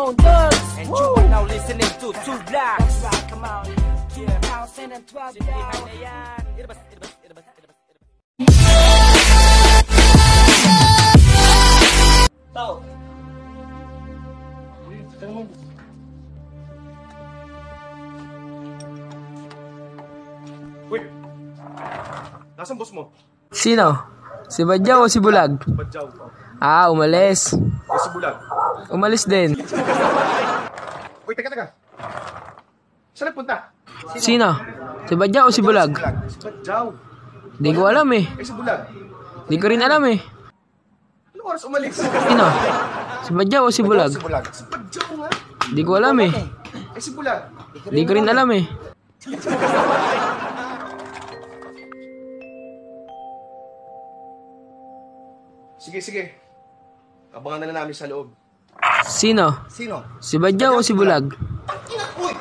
Bone Thugs. And you are now listening to Two Blocks. That's right, come on. Yeah, House and 12 Tao. Wait. Nasaan boss mo? Sino? Si Badyaw o si Bulag? Badyaw. Ah, umalis. O si Bulag. Umalis din. Wait, teka. Saan nagpunta? Sino? Si Badyaw o si Bulag? Si Badyaw. Di ko alam eh. Si Bulag. Di ko rin alam eh. Anong oras umalis? Sino? Si Badyaw o si Bulag? Si Bulag. Si Badyaw nga. Di ko alam eh. Si Bulag. Di ko rin alam eh. Sige. Abangan na lang namin sa loob. Sino? Sino? Si Badyaw o si Bulag? Uy!